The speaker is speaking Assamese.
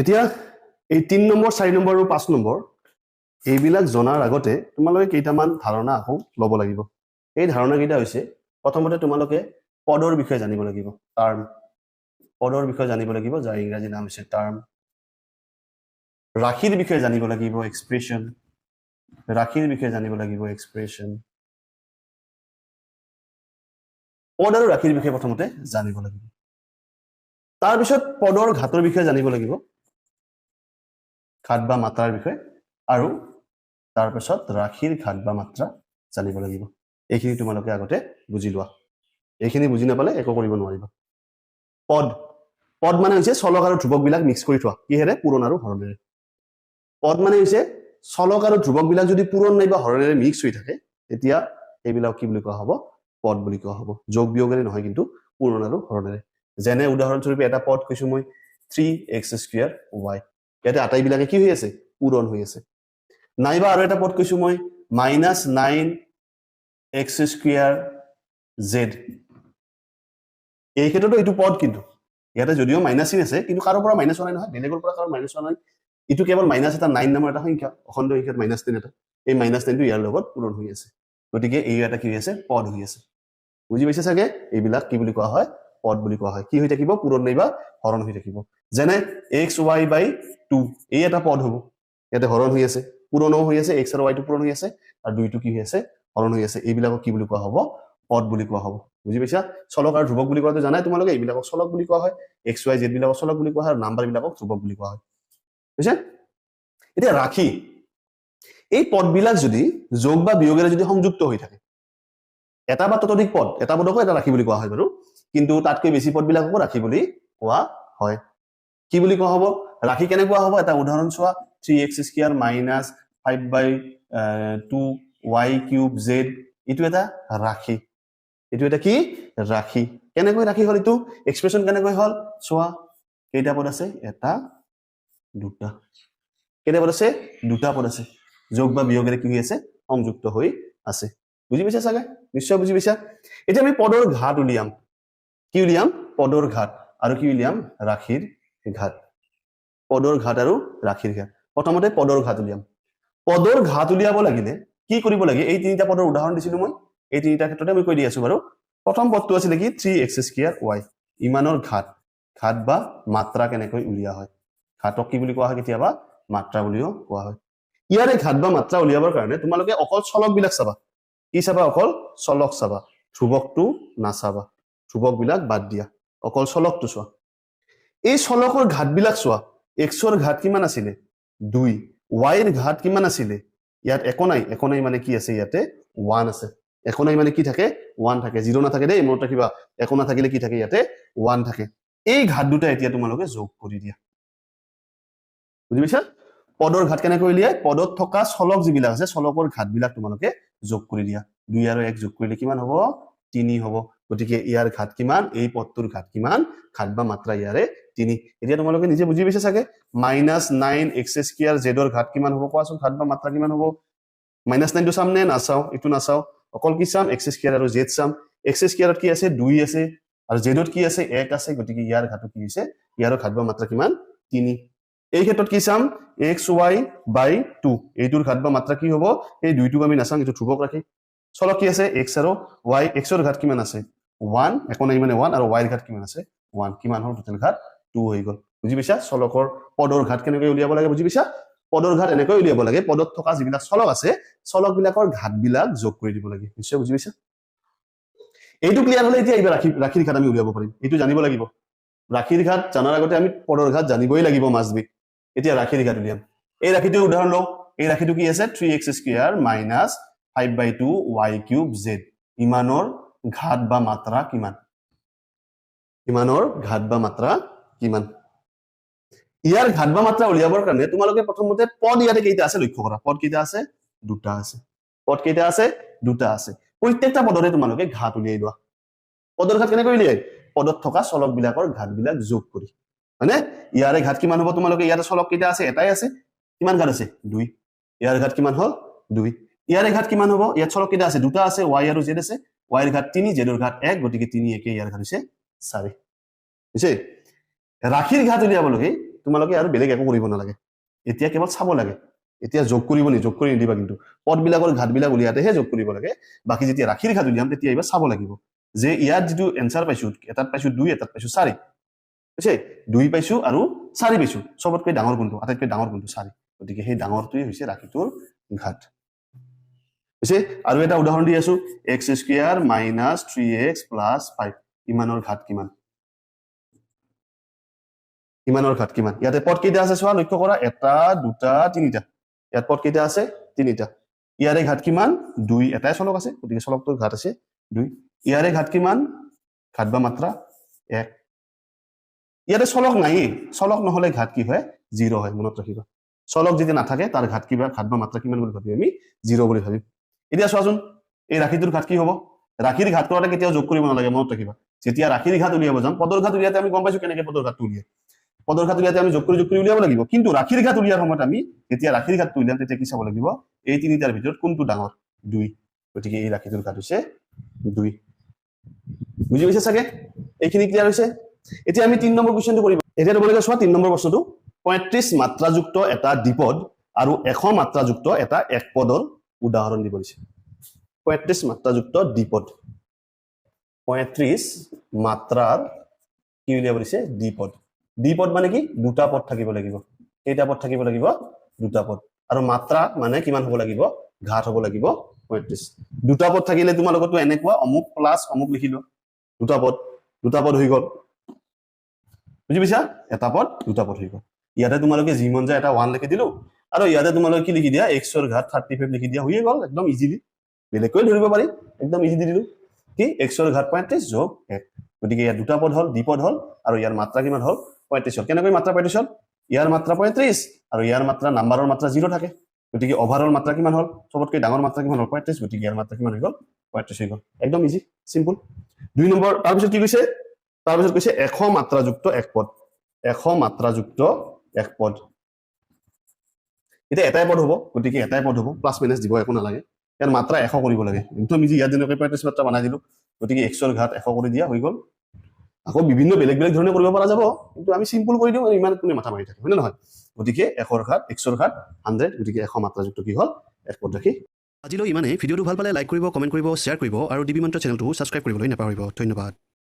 এতিয়া এই 3 নম্বৰ 4 নম্বৰ আৰু 5 নম্বৰ এইবিলাক জনাৰ আগতে তোমালোকে কেইটামান ধাৰণা আকৌ ল'ব লাগিব এই ধাৰণা কেইটা হৈছে প্ৰথমতে তোমালোকে পদৰ বিষয়ে জানিব লাগিব টাৰ্ম পদৰ বিষয়ে জানিব লাগিব যাৰ ইংৰাজী নাম হৈছে টাৰ্ম ৰাশিৰ বিষয়ে জানিব লাগিব এক্সপ্ৰেছন ৰাশিৰ বিষয়ে জানিব লাগিব এক্সপ্ৰেছন পদ আৰু ৰাশিৰ বিষয়ে প্ৰথমতে জানিব লাগিব তাৰ পিছত পদৰ ঘাতৰ বিষয়ে জানিব লাগিব ঘাত বা মাত্ৰাৰ বিষয়ে আৰু তাৰ পিছত ৰাশিৰ ঘাত বা মাত্ৰা জানিব লাগিব এইখিনি তোমালোকে আগতে বুজি লোৱা এইখিনি বুজি নাপালে একো কৰিব নোৱাৰিবা পদ পদ মানে হৈছে চলক আৰু ধ্ৰুৱক বিলাক মিক্স কৰি থোৱা কিহেৰে পূৰণ আৰু হৰণেৰে পদ মানে হৈছে চলক আৰু ধ্ৰুৱক বিলাক যদি পূৰণ নাইবা হৰণেৰে মিক্স হৈ থাকে তেতিয়া এইবিলাক কি বুলি কোৱা হ'ব পদ বুলি কোৱা হ'ব যোগ বিয়োগেৰে নহয় কিন্তু পূৰণ আৰু হৰণেৰে যেনে উদাহৰণস্বৰূপে এটা পদ কৈছো মই 3x² y ইয়াতে আটাইবিলাকে কি হৈ আছে পূৰণ হৈ আছে নাইবা আৰু এটা পদ কৈছো মই -9x² z এই ক্ষেত্ৰতো এইটো পদ কিন্তু ইয়াতে যদিও মাইনাস চিন আছে কিন্তু কাৰো পৰা মাইনাস হোৱা নাই নহয় বেলেগৰ পৰা কাৰো মাইনাস হোৱা নাই ইটো কেৱল মাইনাস এটা 9 নামৰ এটা সংখ্যা অখণ্ড সংখ্যাত -10 এটা এই -10টো ইয়াৰ লগত পূৰণ হৈ আছে গতিকে এই এটা কি হৈ আছে পদ হৈ আছে বুজি পাইছে চাগে এইবিলাক কি বুলি কোৱা হয় পদ বুলি কোৱা হয় কি হৈ থাকিব পূৰণ নাইবা হৰণ হৈ থাকিব যেনে xy/2 এই এটা পদ হ'ব ইয়াতে হৰণ হৈ আছে পূৰণও হৈ আছে x আৰু y টো পূৰণ হৈ আছে আৰু 2 টো কি হৈ আছে হৰণ হৈ আছে এইবিলাকক কি বুলি কোৱা হ'ব পদ বুলি কোৱা হ'ব বুজি পাইছা চলক আৰু ধ্ৰুৱক বুলি কোৱাটো জানাই তোমালোকে এইবিলাকক চলক বুলি কোৱা হয় x y z বিলাকক চলক বুলি কোৱা হয় আৰু নাম্বাৰ বিলাকক ধ্ৰুৱক বুলি কোৱা হয় বুজিছে এতিয়া ৰাশি এই পদবিলাক যদি যোগ বা বিয়োগেৰে যদি সংযুক্ত হৈ থাকে এটা বা ততোধিক পদ এটা পদকো এটা ৰাশি বুলি কোৱা হয় বাৰু কিন্তু তাতকৈ বেছি পদবিলাককো ৰাশি বুলি কোৱা হয় কি বুলি কোৱা হ'ব ৰাশি কেনে কোৱা হ'ব এটা উদাহৰণ চোৱা 3x² - 5/2 y³ z ইটো এটা ৰাশি এটো এটা কি ৰাশি কেনেকৈ ৰাশি হল ইটো এক্সপ্ৰেছন কেনেকৈ হল চোৱা কেইটা পদ আছে এটা দুটা কেইটা পদ আছে দুটা পদ আছে যোগ বা বিয়োগেৰে কি হৈ আছে সংযুক্ত হৈ আছে বুজি পাইছা চাগে নিশ্চয় বুজি পাইছা এতিয়া আমি পদৰ ঘাত উলিয়াম কি উলিয়াম পদৰ ঘাত আৰু কি উলিয়াম ৰাশিৰ ঘাত পদৰ ঘাত আৰু ৰাশিৰ ঘাত প্ৰথমতে পদৰ ঘাত উলিয়াম পদৰ ঘাত উলিয়াব লাগিলে কি কৰিব লাগে এই তিনিটা পদৰ উদাহৰণ দিছিলো মই এই তিনিটা ক্ষেত্ৰতে মই কৈ দি আছো বাৰু প্ৰথম পদটো আছিল কি 3x² y ইমানৰ ঘাত ঘাত বা মাত্ৰা কেনেকৈ উলিয়া হয় ঘাতক কি বুলি কোৱা হয় কেতিয়াবা মাত্ৰা বুলিও কোৱা হয় ইয়াৰে ঘাত বা মাত্ৰা উলিয়াবৰ কাৰণে তোমালোকে অকল চলক বিলাক চাবা কি চাবা অকল চলক চাবা ধ্ৰুৱকটো নাচাবা ধ্ৰুৱক বিলাক বাদ দিয়া অকল চলকটো চোৱা এই চলকৰ ঘাত বিলাক চোৱা x ৰ ঘাত কিমান আছিল 2 y ৰ ঘাত কিমান আছিল ইয়াত একো নাই মানে কি আছে ইয়াতে 1 আছে একো নাই মানে কি থাকে 1 থাকে 0 নাথাকে দেই মনত ৰাখিবা একো নাথাকিলে কি থাকে ইয়াতে 1 থাকে এই ঘাত দুটা এতিয়া তোমালোকে যোগ কৰি দিয়া বুজি পাইছা পদৰ ঘাত কেনে কৰিলিয়ে পদত থকা চলক যিবিলাক আছে চলকৰ ঘাত বিলাক তোমালোকে যোগ কৰি দিয়া 2 আৰু 1 যোগ কৰিলে কিমান হ'ব 3 হ'ব গতিকে ইয়াৰ ঘাত কিমান এই পদটোৰ ঘাত কিমান ঘাত বা মাত্ৰা ইয়াৰে 3 এতিয়া তোমালোকে নিজে বুজি পাইছা চাগে -9x² z ৰ ঘাত কিমান হ'ব কোৱাচোন ঘাত বা মাত্ৰা কিমান হ'ব -9 টো সামনে নাচাও ইটো নাচাও অকল কি চাম x² আৰু z চাম x² ত কি আছে 2 আছে আৰু z ত কি আছে 1 আছে গতিকে ইয়াৰ ঘাত কি হৈছে ইয়াৰ ঘাত বা মাত্ৰা কিমান 3 এই ক্ষেত্ৰত কি চাম xy/2 এইটোৰ ঘাত বা মাত্ৰা কি হ'ব এই দুইটোক আমি নাচাম এটো ধ্ৰুৱক ৰাখি চলক কি আছে x আৰু y x ৰ ঘাত কিমান আছে 1 একো নাই মানে 1 আৰু y ৰ ঘাত কিমান আছে 1 কিমান হ'ল টোটাল ঘাত 2 হৈ গ'ল বুজি পাইছা চলকৰ পদৰ ঘাত কেনেকৈ উলিয়াব লাগে বুজি পাইছা পদৰ ঘাত এনেকৈ উলিয়াব লাগে পদত থকা যিবিলাক চলক আছে চলক বিলাকৰ ঘাত বিলাক যোগ কৰি দিব লাগে নিশ্চয় বুজি পাইছা এইটো ক্লিয়াৰ হলে এতিয়া এইবাৰ ৰাশিৰ ঘাত আমি উলিয়াব পাৰিম এইটো জানিব লাগিব ৰাশিৰ ঘাত জানাৰ আগতে আমি পদৰ ঘাত জানিবই লাগিব মাছবি এতিয়া ৰাশিৰ ঘাত উলিয়াম এই ৰাশিটোৰ উদাহৰণ লওঁ এই ৰাশিটো কি আছে 3x² - 5/2 y³ z ইমানৰ ঘাত বা মাত্ৰা কিমান ইমানৰ ঘাত বা মাত্ৰা কিমান ইয়াৰ ঘাত বা মাত্ৰা উলিয়াবৰ কাৰণে তোমালোকে প্ৰথমতে পদ ইয়াতে কেইটা আছে লক্ষ্য কৰা পদ কেইটা আছে দুটা আছে পদ কেইটা আছে দুটা আছে প্ৰত্যেকটা পদৰে তোমালোকে ঘাত উলিয়াই লোৱা পদৰ ঘাত কেনেকৈ উলিয়াই পদত থকা চলক বিলাকৰ ঘাত বিলাক যোগ কৰি মানে ইয়াৰে ঘাত কিমান হ'ব তোমালোকে ইয়াতে চলক কেইটা আছে এটাই আছে কিমান ঘাত আছে 2 ইয়াৰ ঘাত কিমান হ'ল 2 ইয়াৰে ঘাত কিমান হ'ব ইয়াত চলক কেইটা আছে দুটা আছে y আৰু z আছে y ৰ ঘাত 3 z ৰ ঘাত 1 গতিকে 3 1 ইয়াৰ ঘাত হৈছে 4 বুজিছে ৰাশিৰ ঘাত উলিয়াব লাগে তোমালোকে আৰু বেলেগ একো কৰিব নালাগে এতিয়া কেৱল চাব লাগে এতিয়া যোগ কৰিব নি যোগ কৰি নিদিবা কিন্তু পদবিলাকৰ ঘাটবিলাক উলিয়াতেহে যোগ কৰিব লাগে বাকি যেতিয়া ৰাখিৰ ঘাট উলিয়াম তেতিয়া এইবাৰ চাব লাগিব যে ইয়াত যিটো এনসাৰ পাইছো এটাত পাইছো 2 এটাত পাইছো 4 বুজিছে 2 পাইছো আৰু 4 পাইছো সবতকৈ ডাঙৰ কোনটো আটাইতকৈ ডাঙৰ কোনটো 4 গতিকে সেই ডাঙৰটোই হৈছে ৰাখিটোৰ ঘাট বুজিছে আৰু এটা উদাহৰণ দি আছো x² - 3x + 5 ইমানৰ ঘাট কিমান ইমানৰ ঘাট কিমান ইয়াতে পদ কেইটা আছে চোৱা লক্ষ্য কৰা এটা দুটা তিনিটা ইয়াত পদ কেইটা আছে তিনিটা ইয়াৰে ঘাট কিমান 2 এটাই চলক আছে গতিকে চলকটোৰ ঘাট আছে 2 ইয়াৰে ঘাট কিমান ঘাট বা মাত্ৰা 1 ইয়াতে চলক নাই চলক নহলে ঘাট কি হয় 0 হয় মনত ৰাখিবা চলক যদি নাথাকে তাৰ ঘাট কিবা ঘাট বা মাত্ৰা কিমান বুলি ভাবি আমি 0 বুলি ভাবিম এতিয়া চোৱাচোন এই ৰাখিটোৰ ঘাট কি হ'ব ৰাখিৰ ঘাট কৰাতে কেতিয়াও যোগ কৰিব নালাগে মনত ৰাখিবা যেতিয়া ৰাখিৰ ঘাট উলিয়াব যাম পদৰ ঘাট উলিয়াতে আমি গম পাইছো কেনেকৈ পদৰ ঘাটটো উলিয়ায় পদৰ ঘাট উলিয়াতে আমি যোগ কৰি উলিয়াব লাগিব কিন্তু ৰাখিৰ ঘাট উলিয়াৰ সময়ত আমি যেতিয়া ৰাখিৰ ঘাটটো উলিয়াম তেতিয়া কি চাব লাগিব এই তিনিটাৰ ভিতৰত কোনটো ডাঙৰ 2 গতিকে এই ৰাখিটোৰ ঘাট হৈছে 2 বুজি পাইছে চাগে এইখিনি ক্লিয়াৰ হৈছে এতিয়া আমি 3 নম্বৰ কোৱেশ্চনটো কৰিব এতিয়া তোমালোকে চোৱা 3 নম্বৰ প্ৰশ্নটো 35 মাত্ৰাযুক্ত এটা দ্বিপদ আৰু 100 মাত্ৰাযুক্ত এটা একপদৰ উদাহৰণ দিব দিছে 35 মাত্ৰাযুক্ত দ্বিপদ 35 মাত্ৰাৰ কি উলিয়াব দিছে দ্বিপদ দ্বিপদ মানে কি দুটা পদ থাকিব লাগিব কেইটা পদ থাকিব লাগিব দুটা পদ আৰু মাত্ৰা মানে কিমান হ'ব লাগিব ঘাট হ'ব লাগিব 35 দুটা পদ থাকিলে তোমালোকতো এনেকুৱা অমুক প্লাস অমুক লিখিলো দুটা পদ হৈ গল বুজি পাইছা এটা পদ দুটা পদ হৈ গল ইয়াতে তোমালোকে যি মন যায় এটা 1 লিখি দিলো আৰু ইয়াতে তোমালোকে কি লিখি দিয়া x ৰ ঘাট 35 লিখি দিয়া হৈ গল একদম ইজিলি বেলেগকৈ ধৰিব পাৰি একদম ইজি দি দিলো কি x ৰ ঘাট 35 যোগ 1 গতিকে ইয়াত দুটা পদ হল দ্বিপদ হল আৰু ইয়াৰ মাত্ৰা কিমান হল 35 হল কেনেকৈ মাত্ৰা 35 হল ইয়াৰ মাত্ৰা 35 আৰু ইয়াৰ মাত্ৰা নাম্বাৰৰ মাত্ৰা 0 থাকে গতিকে ওভাৰঅল মাত্ৰা কিমান হল সবতকৈ ডাঙৰ মাত্ৰা কিমান হল 35 গতিকে ইয়াৰ মাত্ৰা কিমান হৈ গল 35 হৈ গল একদম ইজি সিম্পল 2 নম্বৰ তাৰ পিছত কি কৈছে তাৰ পিছত কৈছে 100 মাত্ৰাযুক্ত এক পদ 100 মাত্ৰাযুক্ত এক পদ এটা এটাই পদ হ'ব গতিকে এটাই পদ হ'ব প্লাস মাইনাস দিব একো নালাগে ইয়াৰ মাত্ৰা 100 কৰিব লাগে কিন্তু আমি ইয়াত দিনকৈ 35 মাত্ৰা বনাই দিলো গতিকে x ৰ ঘাট 100 কৰি দিয়া হৈ গল আকৌ বিভিন্ন বেলেগ বেলেগ ধৰণে কৰিব পৰা যাব কিন্তু আমি সিম্পল কৰি দিও ইমান কোনে মাথা মাৰি থাকে হয় না নহয় গতিকে 100 ৰ ঘাট x ৰ ঘাট 100 গতিকে 100 মাত্ৰাযুক্ত কি হল এক পদ ৰাখি আজিলৈ ইমানে ভিডিওটো ভাল পালে লাইক কৰিব কমেন্ট কৰিব শেয়াৰ কৰিব আৰু ডিবি মন্ত্ৰ চেনেলটো সাবস্ক্ৰাইব কৰিবলৈ নাপাহৰিব ধন্যবাদ